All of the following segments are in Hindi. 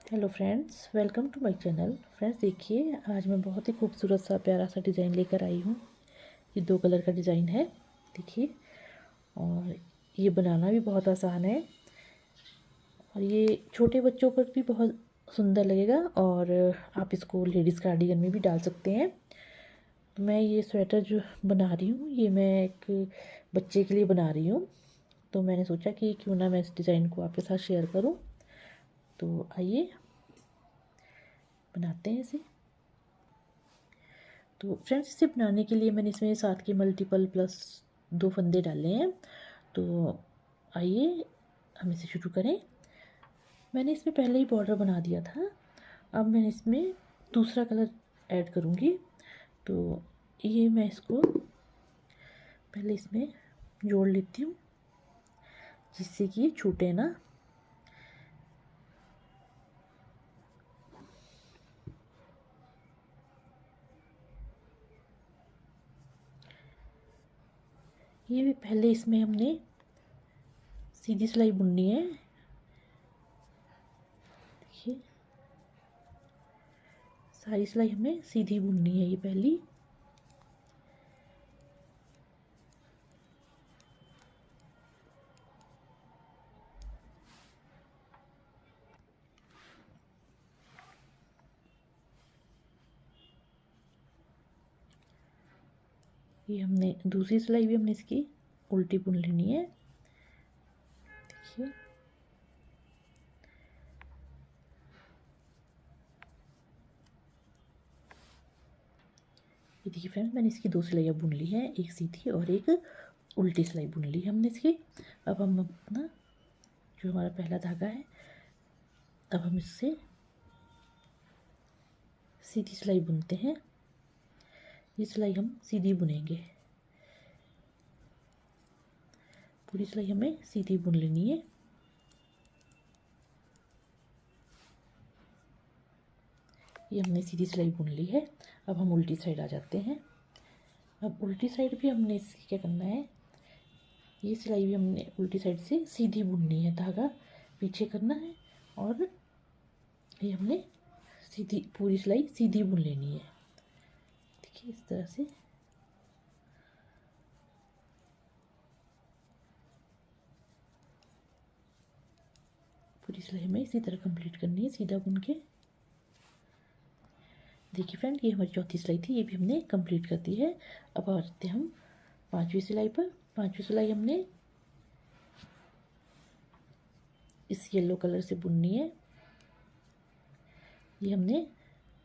Hello friends, welcome to my channel. Friends देखिए, आज मैं बहुत ही खूबसूरत सा प्यारा सा डिज़ाइन लेकर आई हूँ। ये 2 कलर का डिज़ाइन है, देखिए। और ये बनाना भी बहुत आसान है और ये छोटे बच्चों पर भी बहुत सुंदर लगेगा। और आप इसको लेडीज़ कार्डिगन में भी डाल सकते हैं। तो मैं ये स्वेटर जो बना रही हूँ, ये मैं एक बच्चे के लिए बना रही हूँ। तो मैंने सोचा कि क्यों ना मैं इस डिज़ाइन को आपके साथ शेयर करूँ। तो आइए बनाते हैं इसे। तो फ्रेंड्स, इसे बनाने के लिए मैंने इसमें 7 के मल्टीपल प्लस 2 फंदे डाले हैं। तो आइए हम इसे शुरू करें। मैंने इसमें पहले ही बॉर्डर बना दिया था। अब मैं इसमें दूसरा कलर ऐड करूँगी। तो ये मैं इसको पहले इसमें जोड़ लेती हूँ, जिससे कि ये छूटे ना। ये भी पहले इसमें हमने सीधी सिलाई बुननी है। देखिए, सारी सिलाई हमें सीधी बुननी है। ये पहली ये हमने दूसरी सिलाई भी हमने इसकी उल्टी बुन लेनी है। देखिए, ये देखिए फ्रेंड्स, मैंने इसकी 2 सिलाइयाँ बुन ली हैं, एक सीधी और एक उल्टी सिलाई बुन ली है हमने इसकी। अब हम अपना जो हमारा पहला धागा है, अब हम इससे सीधी सिलाई बुनते हैं। ये सिलाई हम सीधी बुनेंगे, पूरी सिलाई हमें सीधी बुन लेनी है। ये हमने सीधी सिलाई बुन ली है। अब हम उल्टी साइड आ जाते हैं। अब उल्टी साइड भी हमने इसकी क्या करना है, ये सिलाई भी हमने उल्टी साइड से सीधी बुननी है, धागा पीछे करना है और ये हमने सीधी पूरी सिलाई सीधी बुन लेनी है। देखिए, इस तरह से पूरी सिलाई हमें इसी तरह कंप्लीट करनी है, सीधा बुन के। देखिए फ्रेंड, ये हमारी चौथी सिलाई थी, ये भी हमने कंप्लीट कर दी है। अब आते हम 5वीं सिलाई पर। 5वीं सिलाई हमने इस येलो कलर से बुननी है। ये हमने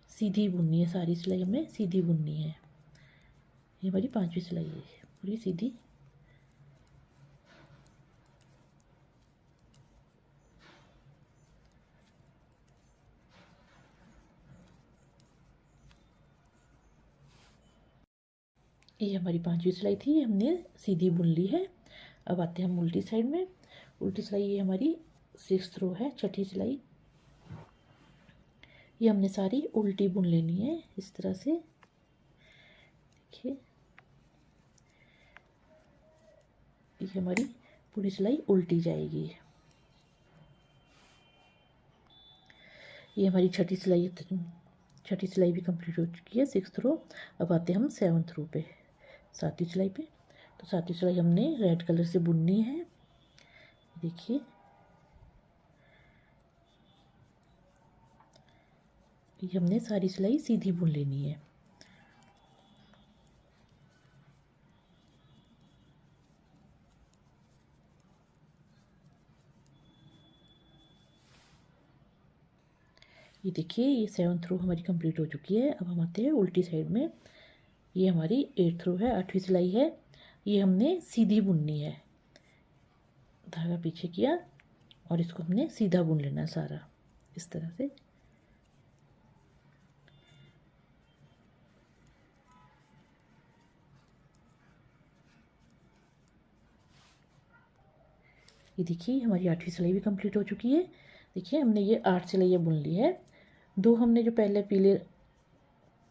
सीधी बुननी है, सारी सिलाई हमें सीधी बुननी है। ये हमारी 5वीं सिलाई है, पूरी सीधी। ये हमारी 5वीं सिलाई थी, ये हमने सीधी बुन ली है। अब आते हैं हम उल्टी साइड में। उल्टी सिलाई ये हमारी 6th रो है, छठी सिलाई। ये हमने सारी उल्टी बुन लेनी है, इस तरह से। देखिए, ये हमारी पूरी सिलाई उल्टी जाएगी। ये हमारी छठी सिलाई भी कंप्लीट हो चुकी है, 6th रो। अब आते हैं हम 7th रो पे, 7वीं सिलाई पे। तो 7वीं सिलाई हमने रेड कलर से बुननी है। देखिए, ये हमने सारी सिलाई सीधी बुन लेनी है। ये देखिए, ये 7th रो हमारी कंप्लीट हो चुकी है। अब हम आते हैं उल्टी साइड में। ये हमारी 8th रो है, 8वीं सिलाई है। ये हमने सीधी बुननी है, धागा पीछे किया और इसको हमने सीधा बुन लेना है सारा, इस तरह से। ये देखिए, हमारी 8वीं सिलाई भी कंप्लीट हो चुकी है। देखिए, हमने ये 8 सिलाइयाँ बुन ली है। 2 हमने जो पहले पीले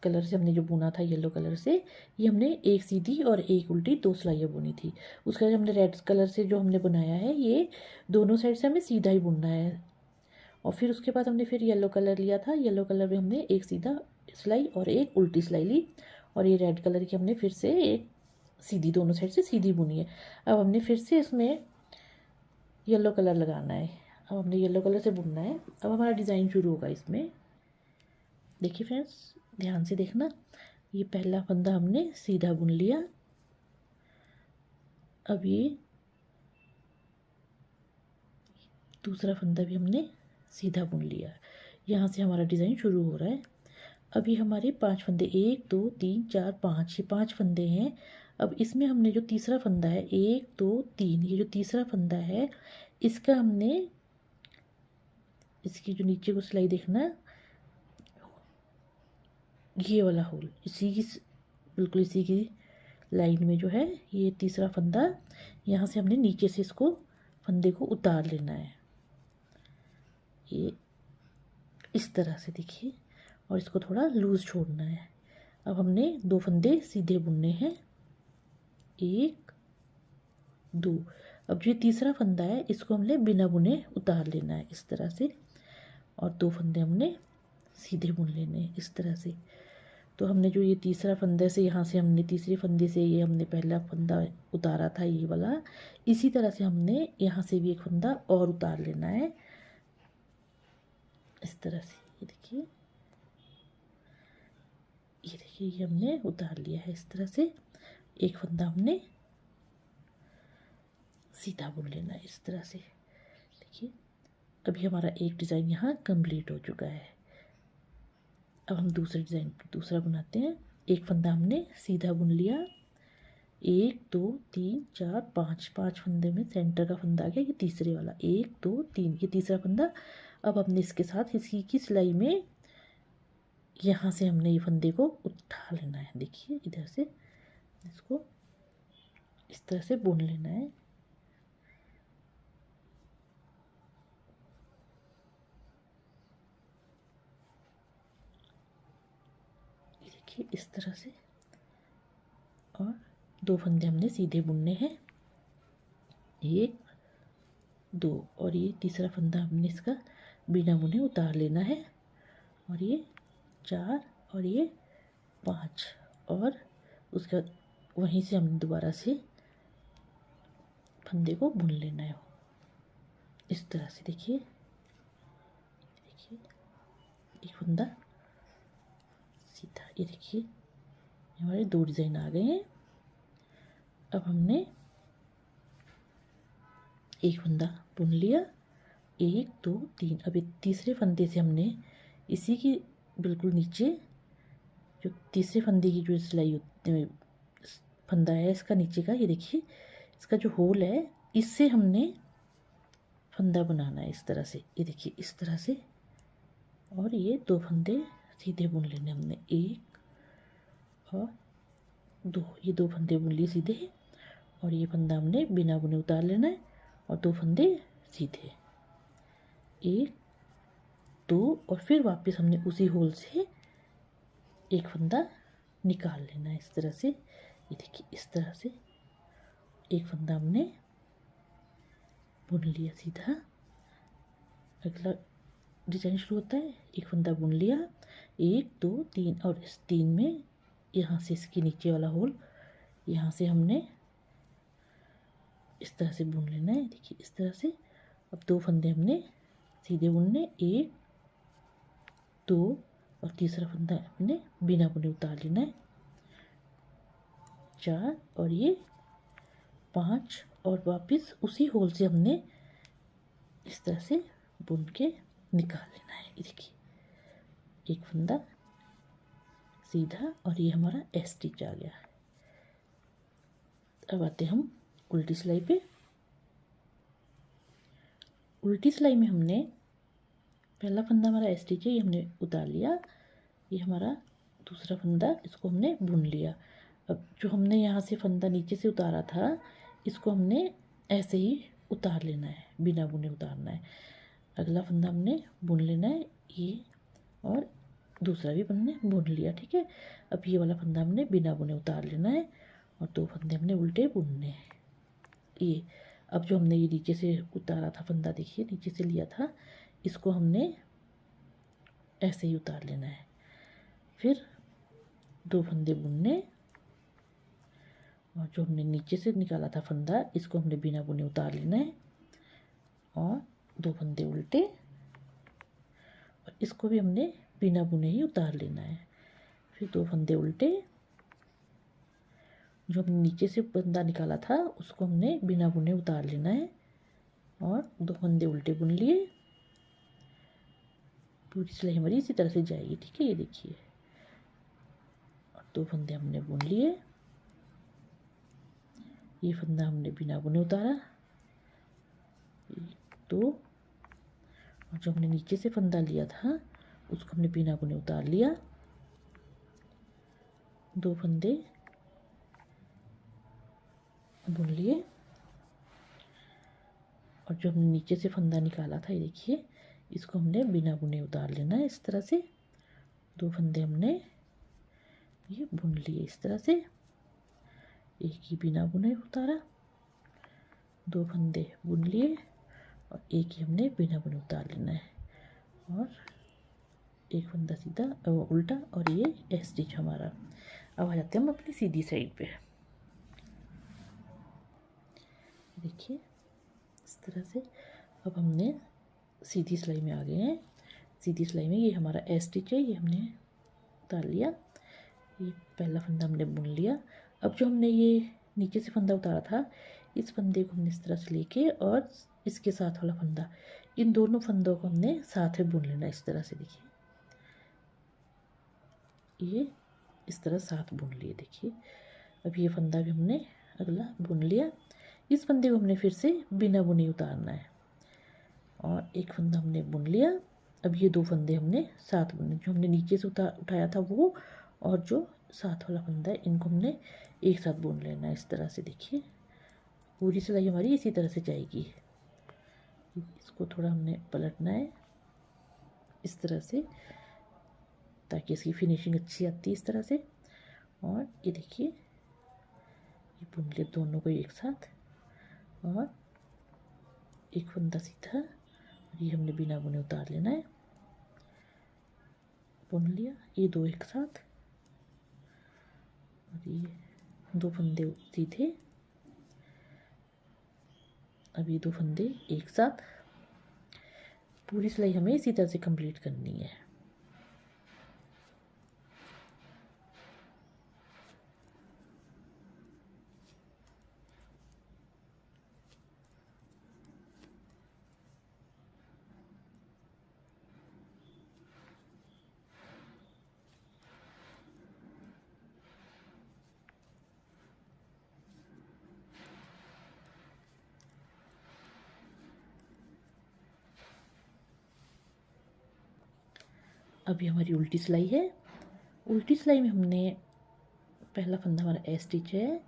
कलर से हमने जो बुना था, येलो कलर से, ये हमने एक सीधी और एक उल्टी 2 सिलाइयाँ बुनी थी। उसके बाद हमने रेड कलर से जो हमने बनाया है, ये दोनों साइड से हमें सीधा ही बुनना है। और फिर उसके बाद हमने फिर येलो कलर लिया था, येलो कलर में हमने एक सीधा सिलाई और एक उल्टी सिलाई ली, और ये रेड कलर की हमने फिर से एक सीधी, दोनों साइड से सीधी बुनी है। अब हमने फिर से इसमें येलो कलर लगाना है, अब हमने येलो कलर से बुनना है। अब हमारा डिज़ाइन शुरू होगा इसमें। देखिए फ्रेंड्स, ध्यान से देखना, ये पहला फंदा हमने सीधा बुन लिया, अब ये दूसरा फंदा भी हमने सीधा बुन लिया। यहाँ से हमारा डिज़ाइन शुरू हो रहा है। अभी हमारे 5 फंदे, 1 2 3 4 5, ये 5 फंदे हैं। अब इसमें हमने जो तीसरा फंदा है, 1 2 3, ये जो तीसरा फंदा है, इसका हमने, इसकी जो नीचे को सिलाई देखना, ये वाला होल इसी की, बिल्कुल इसी की लाइन में जो है ये तीसरा फंदा, यहाँ से हमने नीचे से इसको फंदे को उतार लेना है, ये इस तरह से देखिए, और इसको थोड़ा लूज़ छोड़ना है। अब हमने 2 फंदे सीधे बुनने हैं, 1 2। अब जो तीसरा फंदा है इसको हमने बिना बुने उतार लेना है इस तरह से, और 2 फंदे हमने सीधे बुन लेने हैं इस तरह से। तो हमने जो ये तीसरा फंदे से, यहाँ से हमने तीसरे फंदे से ये हमने पहला फंदा उतारा था ये वाला, इसी तरह से हमने यहाँ से भी एक फंदा और उतार लेना है इस तरह से। ये देखिए, ये देखिए, ये हमने उतार लिया है इस तरह से। एक फंदा हमने सीधा बुन लेना है इस तरह से। देखिए, अभी हमारा एक डिज़ाइन यहाँ कंप्लीट हो चुका है। अब हम दूसरे डिज़ाइन दूसरा बनाते हैं। एक फंदा हमने सीधा बुन लिया, 1 2 3 4 5, 5 फंदे में सेंटर का फंदा आ गया, ये तीसरे वाला, 1 2 3, ये तीसरा फंदा। अब हमने इसके साथ इसी की सिलाई में यहाँ से हमने ये फंदे को उठा लेना है। देखिए, इधर से इसको इस तरह से बुन लेना है। देखिए इस तरह से, और 2 फंदे हमने सीधे बुनने हैं, 1 2, और ये तीसरा फंदा हमने इसका बिना बुने उतार लेना है, और ये 4 और ये 5, और उसके बाद वहीं से हम दोबारा से फंदे को बुन लेना है इस तरह से। देखिए, देखिए एक फंदा सीधा, ये देखिए हमारे 2 डिज़ाइन आ गए हैं। अब हमने एक फंदा बुन लिया, 1 2 3। अब एक तीसरे फंदे से हमने इसी की बिल्कुल नीचे, जो तीसरे फंदे की जो सिलाई फंदा है इसका नीचे का, ये देखिए इसका जो होल है, इससे हमने फंदा बनाना है इस तरह से। ये देखिए इस तरह से, और ये 2 फंदे सीधे बुन लेने हमने, 1 और 2, ये 2 फंदे बुन लिए सीधे, और ये फंदा हमने बिना बुने उतार लेना है, और 2 फंदे सीधे, 1 2, और फिर वापस हमने उसी होल से एक फंदा निकाल लेना है इस तरह से। ये देखिए इस तरह से एक फंदा हमने बुन लिया सीधा। अगला डिजाइन शुरू होता है, एक फंदा बुन लिया, 1 2 3, और इस 3 में यहाँ से इसके नीचे वाला होल, यहाँ से हमने इस तरह से बुन लेना है। देखिए इस तरह से। अब 2 फंदे हमने सीधे बुनने, 1 2, और तीसरा फंदा हमने बिना बुने उतार लेना है, 4 और ये 5, और वापस उसी होल से हमने इस तरह से बुन के निकाल लेना है। ये देखिए एक फंदा सीधा, और ये हमारा एस स्टिच आ गया। अब आते हम उल्टी सिलाई पे। उल्टी सिलाई में हमने पहला फंदा हमारा एस स्टिच है, ये हमने उतार लिया, ये हमारा दूसरा फंदा, इसको हमने बुन लिया। अब जो हमने यहाँ से फंदा नीचे से उतारा था, इसको हमने ऐसे ही उतार लेना है, बिना बुने उतारना है। अगला फंदा हमने बुन लेना है ये, और दूसरा भी बुन लिया, ठीक है। अब ये वाला फंदा हमने बिना बुने उतार लेना है, और 2 फंदे हमने उल्टे बुनने हैं ये। अब जो हमने ये नीचे से उतारा था फंदा, देखिए नीचे से लिया था, इसको हमने ऐसे ही उतार लेना है। फिर 2 फंदे बुनने और जो हमने नीचे से निकाला था फंदा इसको हमने बिना बुने उतार लेना है और 2 फंदे उल्टे और इसको भी हमने बिना बुने ही उतार लेना है। फिर 2 फंदे उल्टे, जो हमने नीचे से फंदा निकाला था उसको हमने बिना बुने उतार लेना है और 2 फंदे उल्टे बुन लिए। पूरी सिलाई हमारी इसी तरह से जाएगी, ठीक है। ये देखिए 2 फंदे हमने बुन लिए, ये फंदा हमने बिना बुने उतारा, 2 और जो हमने नीचे से फंदा लिया था उसको हमने बिना बुने उतार लिया, 2 फंदे बुन लिए और जो हमने नीचे से फंदा निकाला था ये देखिए इसको हमने बिना बुने उतार लेना है इस तरह से। 2 फंदे हमने ये बुन लिए इस तरह से, एक ही बिना बुने उतारा, 2 फंदे बुन लिए और एक ही हमने बिना बुने उतार लेना है और एक फंदा सीधा उल्टा और ये स्टिच हमारा। अब आ जाते हैं हम अपनी सीधी साइड पे। देखिए इस तरह से अब हमने सीधी सिलाई में आ गए हैं। सीधी सिलाई में ये हमारा स्टिच है, ये हमने उतार लिया, ये पहला फंदा हमने बुन लिया। अब जो हमने ये नीचे से फंदा उतारा था इस फंदे को हमने इस तरह से लेके और इसके साथ वाला फंदा, इन दोनों फंदों को हमने साथ में बुन लेना इस तरह से। देखिए ये इस तरह साथ बुन लिए। देखिए अब ये फंदा भी हमने अगला बुन लिया, इस फंदे को हमने फिर से बिना बुने उतारना है और एक फंदा हमने बुन लिया। अब ये 2 फंदे हमने साथ बुनने, जो हमने नीचे से उठाया था वो और जो साथ वाला फंदा है इनको हमने एक साथ बुन लेना है इस तरह से। देखिए पूरी सिलाई हमारी इसी तरह से जाएगी। इसको थोड़ा हमने पलटना है इस तरह से ताकि इसकी फिनिशिंग अच्छी आती है इस तरह से। और ये देखिए ये बुन ले दोनों को एक साथ और एक फंदा सीधा और ये हमने बिना बुने उतार लेना है, बुन लिया, ये 2 एक साथ और ये 2 फंदे सीधे, अब ये 2 फंदे एक साथ। पूरी सिलाई हमें इसी तरह से कंप्लीट करनी है। अभी हमारी उल्टी सिलाई है। उल्टी सिलाई में हमने पहला फंदा हमारा स्टिच है,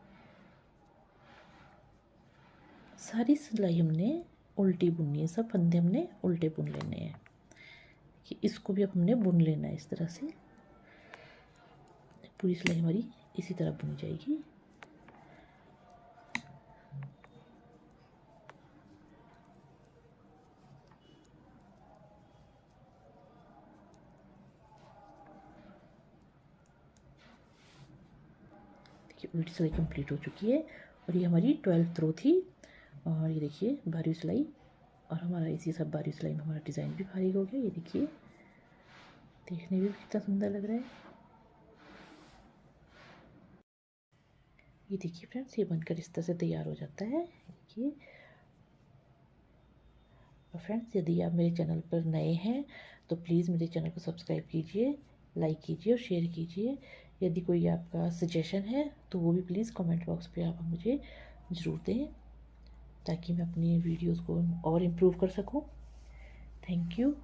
सारी सिलाई हमने उल्टी बुननी है, सब फंदे हमने उल्टे बुन लेने हैं। इसको भी अब हमने बुन लेना है इस तरह से। पूरी सिलाई हमारी इसी तरह बुनी जाएगी। उल्टी सिलाई कंप्लीट हो चुकी है और ये हमारी 12th रो थी। और ये देखिए बारहवीं सिलाई और हमारा इसी सब बारहवीं सिलाई में हमारा डिज़ाइन भी भारी हो गया। ये देखिए देखने में भी कितना सुंदर लग रहा है। ये देखिए फ्रेंड्स ये बनकर इस तरह से तैयार हो जाता है। देखिए और फ्रेंड्स यदि आप मेरे चैनल पर नए हैं तो प्लीज़ मेरे चैनल को सब्सक्राइब कीजिए, लाइक कीजिए और शेयर कीजिए। यदि कोई आपका सजेशन है तो वो भी प्लीज़ कमेंट बॉक्स पे आप मुझे ज़रूर दें ताकि मैं अपनी वीडियोस को और इम्प्रूव कर सकूं। Thank you.